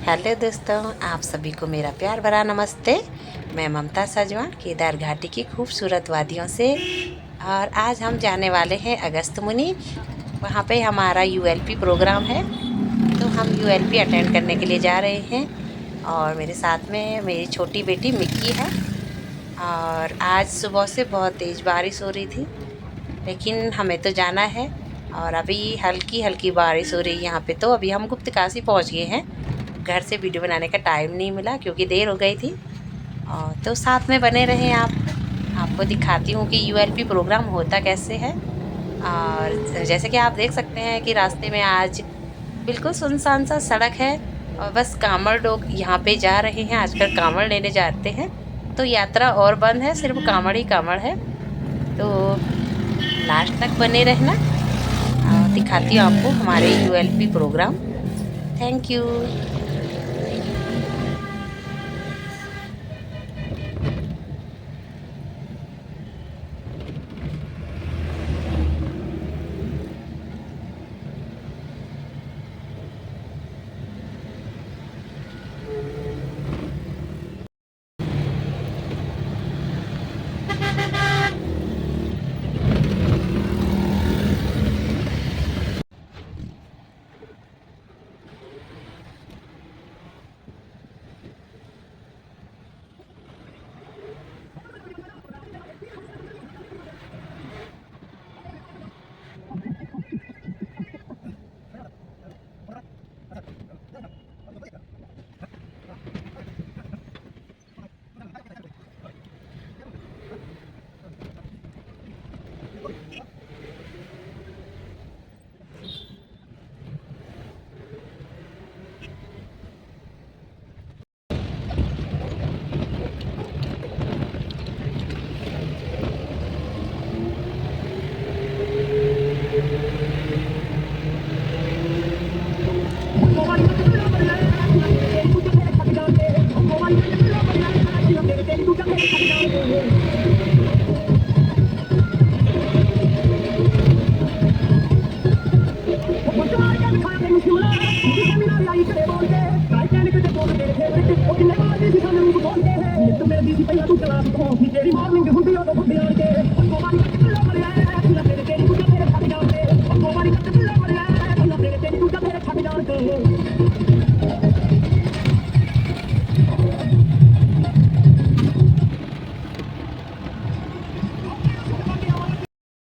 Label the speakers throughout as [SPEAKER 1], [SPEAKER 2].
[SPEAKER 1] Hello दोस्तों, आप सभी को मेरा प्यार भरा नमस्ते। मैं ममता सजवान केदार घाटी की खूबसूरत वादियों से। और आज हम जाने वाले हैं अगस्त्यमुनि। वहाँ पे हमारा यूएलपी प्रोग्राम है, तो हम यूएलपी अटेंड करने के लिए जा रहे हैं। और मेरे साथ में मेरी छोटी बेटी मिक्की है। और आज सुबह से बहुत तेज़ बारिश हो रही थी, लेकिन हमें तो जाना है। और अभी हल्की हल्की बारिश हो रही है यहाँ पे। तो अभी हम गुप्तकाशी पहुँच गए हैं। घर से वीडियो बनाने का टाइम नहीं मिला क्योंकि देर हो गई थी। और तो साथ में बने रहें आप। आपको दिखाती हूँ कि यूएलपी प्रोग्राम होता कैसे है। और जैसे कि आप देख सकते हैं कि रास्ते में आज बिल्कुल सुनसान सा सड़क है। और बस कांवड़ लोग यहाँ पे जा रहे हैं, आजकल कांवड़ लेने जाते हैं। तो यात्रा और बंद है, सिर्फ कांवड़ ही कांवड़ है। तो लास्ट तक बने रहना। दिखाती हूँ आपको हमारे ULP program. Thank you.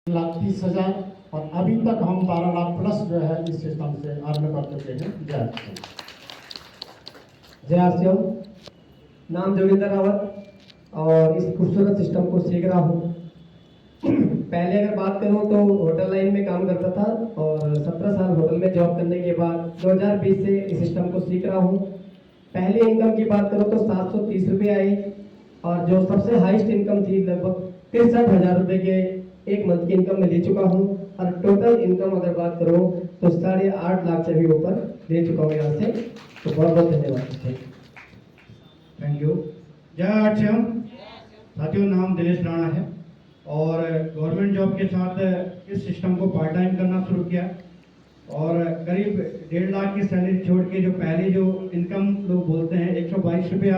[SPEAKER 2] Lakh 30,000 और अभी तक हम 12 लाख प्लस जो है इस सिस्टम से अर्न कर चुके हैं। जय आसियम।
[SPEAKER 3] नाम जोगिंदर रावत और इस खूबसूरत सिस्टम को सीख रहा हूँ। पहले अगर बात करूँ तो होटल लाइन में काम करता था और 17 साल होटल में जॉब करने के बाद 2020 से इस सिस्टम को सीख रहा हूँ। पहले इनकम की बात करूँ तो 730 रुपये आई और जो सबसे हाईएस्ट इनकम थी लगभग 63,000 रुपये के एक मंथ की इनकम में ले चुका हूँ। और टोटल इनकम अगर बात करूँ तो 8.5 लाख से भी ऊपर ले चुका हूँ यहाँ से। तो बहुत बहुत धन्यवाद।
[SPEAKER 2] Thank you. जय आसियम। साथियों, नाम दिनेश राणा है और गवर्नमेंट जॉब के साथ इस सिस्टम को पार्ट टाइम करना शुरू किया। और करीब 1.5 लाख की सैलरी छोड़ के जो पहले जो इनकम लोग बोलते हैं 122 रुपया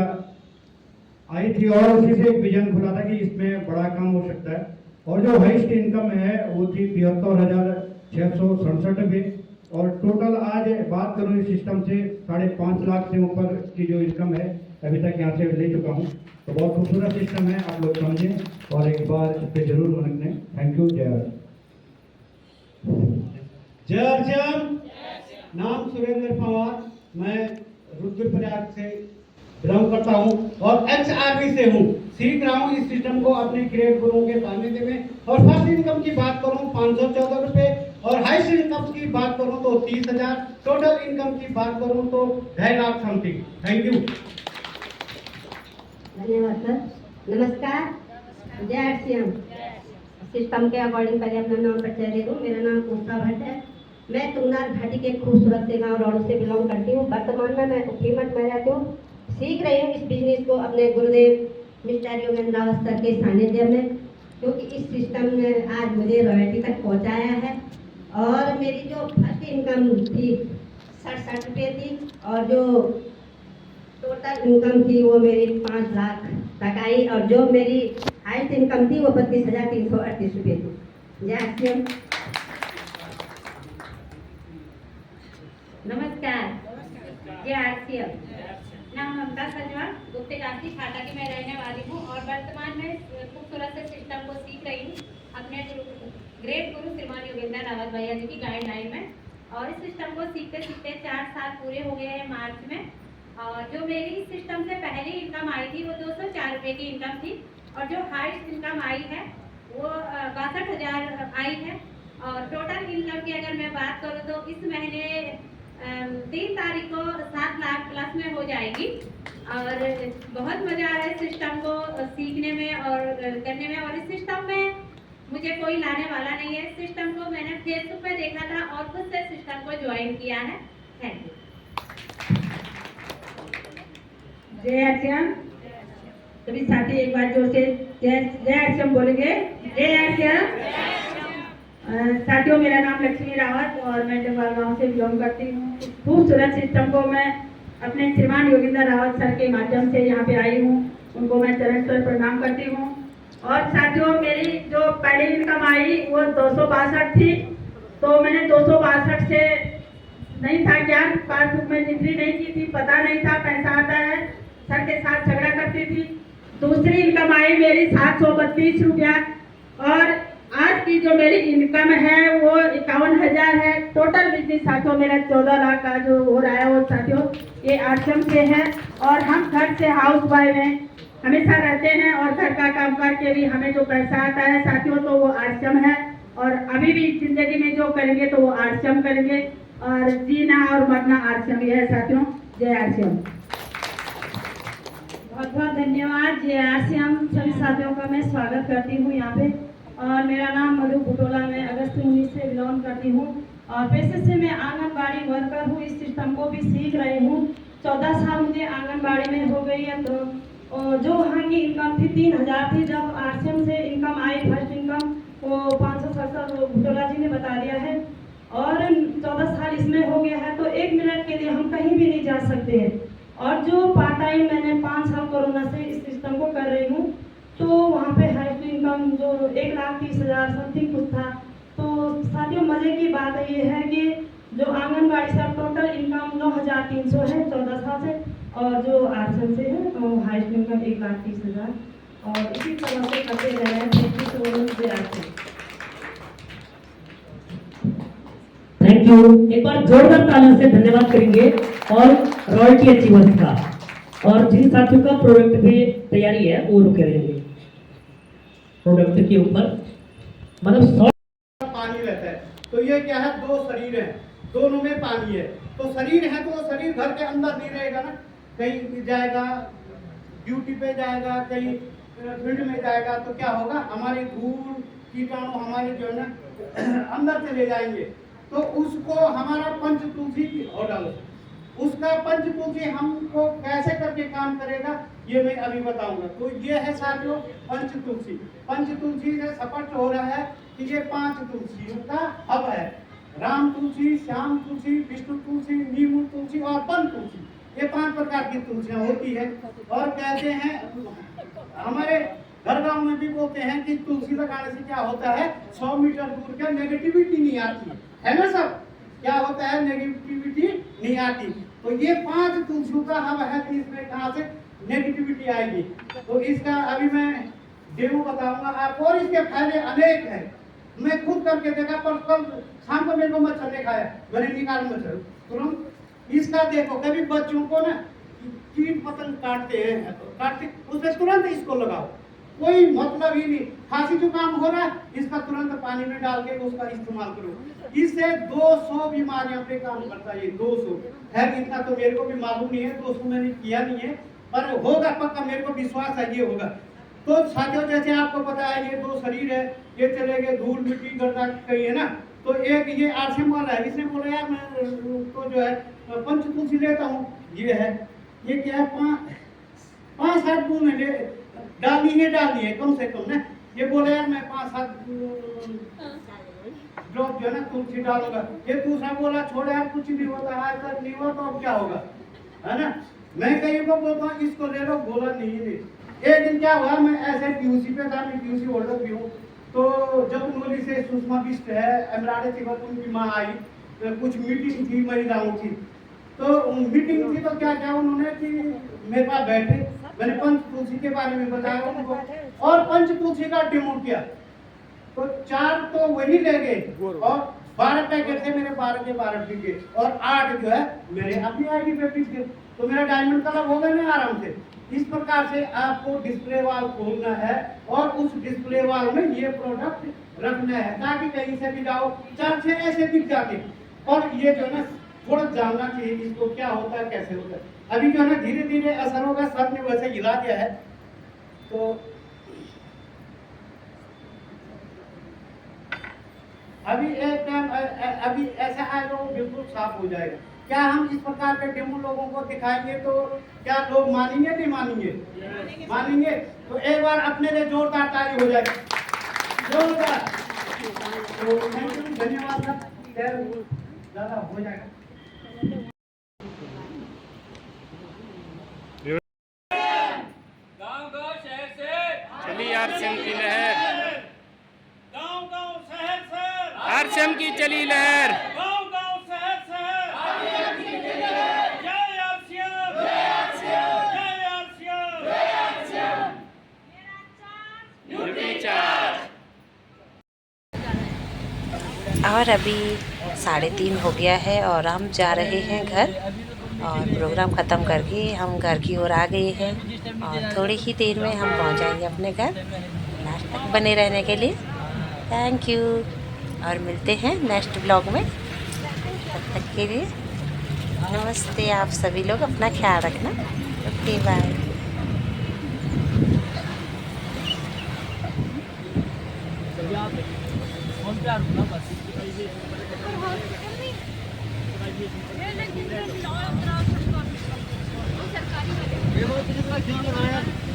[SPEAKER 2] आई थी और उसी से एक विजन खुला था कि इसमें बड़ा काम हो सकता है। और जो हाईएस्ट इनकम है वो थी 73,667 रुपये। और टोटल आज बात करूँ इस सिस्टम से 5.5 लाख से ऊपर की जो इनकम है अभी तक यहाँ से ले चुका हूँ। तो बहुत खूबसूरत सिस्टम है, आप लोग समझें और एक बार इस पर जरूर मन लें। Thank you. जय अर्चन। नाम सुरेंद्र पवार, मैं रुद्रप्रयाग से बिलोंग करता हूँ और XRB से हूँ। सीख रहा हूँ इस सिस्टम को अपने क्रिएट गुरुओं के सानिध्य में। और फर्स्ट इनकम की बात करूँ 514 रुपये और हाईएस्ट इनकम की बात करूँ तो 30,000। टोटल इनकम की बात करूँ तो 2.5 लाख समथिंग। Thank you.
[SPEAKER 4] धन्यवाद सर। नमस्कार। जय आरसीएम। सिस्टम के अकॉर्डिंग पहले अपना नाम परिचय दे दूँ। मेरा नाम उषा भट्ट है। मैं तुंगनाथ घाटी के खूबसूरत से गाँव रौड़ से बिलोंग करती हूँ। वर्तमान में मैं उखीमठ में रहती हूँ। सीख रही हूँ इस बिजनेस को अपने गुरुदेव मिस्टर योगेंद्र रावत सर के सानिध्य में, क्योंकि इस सिस्टम ने आज मुझे रॉयल्टी तक पहुँचाया है। और मेरी जो फर्स्ट इनकम थी 67 रुपये थी और जो टोटल इनकम थी वो मेरी 5 लाख तक आई, और जो मेरी हाइस्ट इनकम थी वो 32,338 रुपये थी। जय आरसीएम। नमस्कार। जय आरसीएम। नाम ममता सजवान, गुप्ते काशी खाटा की मैं रहने वाली हूँ और वर्तमान में खूबसूरत से सिस्टम को सीख रही हूँ अपने ग्रेट गुरु श्रीमान योगेंद्र रावत भैया जी की गाइडलाइन में। और इस सिस्टम को सीखते सीखते 4 साल पूरे हो गए हैं मार्च में। और जो मेरी इस सिस्टम से पहली इनकम आई थी वो 204 रुपये की इनकम थी, और जो हाईएस्ट इनकम आई है वो 62,000 आई है। और टोटल इनकम की अगर मैं बात करूँ तो इस महीने 3 तारीख को 7 लाख प्लस में हो जाएगी। और बहुत मज़ा आ रहा है सिस्टम को सीखने में और करने में। और इस सिस्टम में मुझे कोई लाने वाला नहीं है। इस सिस्टम को मैंने फेसबुक पे देखा था और खुद से सिस्टम को ज्वाइन किया है। Thank you.
[SPEAKER 5] जय आरसीएम। सभी साथी एक बार जोर से जय आरसीएम बोलेंगे। जय आरसीएम। साथियों, मेरा नाम लक्ष्मी रावत और मैं जगवाल गांव से बिलोंग करती हूँ। खूबसूरत सिस्टम को मैं अपने श्रीमान योगेंद्र रावत सर के माध्यम से यहाँ पे आई हूँ, उनको मैं चरण स्तर प्रणाम करती हूँ। और साथियों, मेरी जो पहली इनकम आई वो 262 थी, तो मैंने 262 से नहीं था ज्ञान, पासबुक में एंट्री नहीं की थी, पता नहीं था पैसा आता है, सर के साथ झगड़ा करती थी। दूसरी इनकम आई मेरी 732 रुपया, और आज की जो मेरी इनकम है वो 51,000 है। टोटल बिजनेस साथियों मेरा 14 लाख का जो हो रहा है वो साथियों ये आश्रम से है। और हम घर से हाउस वाइफ हैं, हमेशा रहते हैं और घर का काम करके भी हमें जो पैसा आता है साथियों तो वो आश्रम है। और अभी भी जिंदगी में जो करेंगे तो वो आश्रम करेंगे, और जीना और मरना आश्रम ही है साथियों। जय आरसीएम। बहुत बहुत धन्यवाद। जय आरसीएम। सभी साथियों का मैं स्वागत करती हूँ यहाँ पे। और मेरा नाम मधु बुटोला, मैं अगस्त मुनि से बिलोंग करती हूँ और पेशे से मैं आंगनबाड़ी वर्कर हूँ। इस सिस्टम को भी सीख रही हूँ। 14 साल मुझे आंगनबाड़ी में हो गई है। तो जो वहाँ की इनकम थी 3,000 थी, जब आरसीएम से इनकम आई फर्स्ट इनकम वो 567 बुटोला जी ने बता दिया है। और 14 साल इसमें हो गया है तो 1 मिनट के लिए हम कहीं भी नहीं जा सकते हैं। और जो पार्ट टाइम मैंने 5 साल कोरोना से इस सिस्टम को कर रही हूँ, तो वहाँ पे हाईएस्ट इनकम जो 1,30,000 समथिंग कुछ था। तो साथियों, मज़े की बात ये है कि जो आंगनबाड़ी से टोटल इनकम 9,300 है 14 साल से, और जो आरसीएम से है तो हाईएस्ट इनकम 1,30,000। और इसी तरह से करते रहे हैं।
[SPEAKER 6] Thank you. एक बार जोरदार तालियों से धन्यवाद करेंगे और रॉयल्टी अचीवर्स का। और जिन साथियों का प्रोडक्ट पे तैयारी है वो रुके रहेंगे प्रोडक्ट के ऊपर, मतलब
[SPEAKER 2] पानी रहता है। तो ये क्या है, 2 शरीर है, दोनों में पानी है। तो शरीर है तो शरीर घर के अंदर नहीं रहेगा ना, कहीं जाएगा, ड्यूटी पे जाएगा, कहीं फील्ड में जाएगा, तो क्या होगा, हमारे धूल कीटाणु हमारे जो है ना अंदर चले जाएंगे। तो उसको हमारा पंचतुलसी और डालो, उसका पंचतुलसी हमको कैसे करके काम करेगा ये मैं अभी बताऊंगा। तो ये है साथियों पंचतुलसी। पंचतुलसी से स्पष्ट हो रहा है कि ये 5 तुलसियों का हब है। राम तुलसी, श्याम तुलसी, विष्णु तुलसी, नीम तुलसी और वन तुलसी, ये 5 प्रकार की तुलसियां होती है। और कहते हैं हमारे घर गांव में भी बोलते हैं कि तुलसी लगाने से क्या होता है, 100 मीटर दूर का नेगेटिविटी नहीं आती है ना सब, क्या होता है, नेगेटिविटी नहीं आती। तो ये 5 तुलसियों का हब है कि इसमें कहाँ से नेगेटिविटी आएगी। तो इसका अभी मैं डेमो बताऊंगा आपको, और इसके फायदे अनेक हैं। मैं खुद करके देखा, पर कल शाम को मेरे को मच्छर ने खाया, मैंने निकाल मच्छर तुरंत। इसका देखो, कभी बच्चों को ना कीट पतंग काटते हैं, काटते उसमें तुरंत इसको लगाओ, कोई मतलब ही नहीं। खांसी जुकाम हो रहा है, इसका तुरंत पानी में डाल के उसका इस्तेमाल करो। इससे 200 बीमारियों पे काम करता है ये, 200 है। इतना तो मेरे को भी मालूम नहीं है, 200 मैंने किया नहीं है, पर होगा पक्का, मेरे को विश्वास है ये होगा। तो साथियों, जैसे आपको पता है ये 2 शरीर है, ये चले गए धूल मिट्टी गर्दा कही है ना। तो एक ये आरसीएम वाला है, इसने बोला यार मैं तो जो है पंचतुलसी लेता हूँ, ये है, ये क्या है, 5-7 बूंद डालनी है कम से कम ना। ये बोले यार मैं 5-7 ड्रॉप जो है ना तुलसी डालूंगा। ये दूसरा बोला छोड़ यार कुछ नहीं होता, आज तक नहीं हुआ तो अब क्या होगा, है ना। मैं कहीं को बोलता हूँ इसको ले लो, बोला नहीं। एक दिन क्या हुआ, मैं ऐसे पीयूसी पे था, मैं पीयूसी होल्डर भी हूँ। तो जब उन्होंने से सुषमा बिष्ट है, एमराडे तिब्बत, उनकी माँ आई, तो कुछ मीटिंग थी महिलाओं की। तो मीटिंग थी तो क्या क्या उन्होंने कि मेरे पास बैठे, मैंने पंच तुलसी के बारे में बताया उनको और पंच तुलसी का डेमो किया। तो 4 तो वही ले गए और 12 पैकेट थे मेरे, 12 के 12 बिके और 8 जो है मेरे अपनी आईडी पे बिक गए। तो मेरा डायमंड कलर हो गया ना आराम से। इस प्रकार से आपको डिस्प्ले वॉल खोलना है और उस डिस्प्ले वॉल में ये प्रोडक्ट रखना है ताकि कहीं से भी जाओ 4 से ऐसे बिक जाते। और ये जो है ना थोड़ा जानना चाहिए इसको क्या होता है, कैसे होता है। अभी जो है ना धीरे धीरे असर होगा, सब ने वैसे हिला दिया है। तो अभी एक टाइम अभी ऐसा आएगा वो बिल्कुल साफ हो जाएगा। क्या हम इस प्रकार के डेमो लोगों को दिखाएंगे तो क्या लोग मानेंगे, नहीं मानेंगे? मानेंगे। तो एक बार अपने लिए जोरदार ताली हो जाएगी, जोरदार। तो थैंक यू, धन्यवाद सर, ज़्यादा हो जाएगा।
[SPEAKER 7] गांव-गांव शहर से चली आरसीएम की लहर,
[SPEAKER 8] गांव-गांव शहर
[SPEAKER 7] आरसीएम की चली लहर,
[SPEAKER 8] गांव-गांव शहर जय आरसीएम, जय आरसीएम, जय आरसीएम, जय आरसीएम।
[SPEAKER 7] Duty charge.
[SPEAKER 1] और अभी 3:30 हो गया है और हम जा रहे हैं घर। और प्रोग्राम ख़त्म करके हम घर की ओर आ गए हैं और थोड़ी ही देर में हम पहुंच जाएंगे अपने घर। लास्ट तक बने रहने के लिए थैंक यू और मिलते हैं नेक्स्ट ब्लॉग में। तब तक के लिए नमस्ते। आप सभी लोग अपना ख्याल रखना। Okay bye.
[SPEAKER 9] सरकारी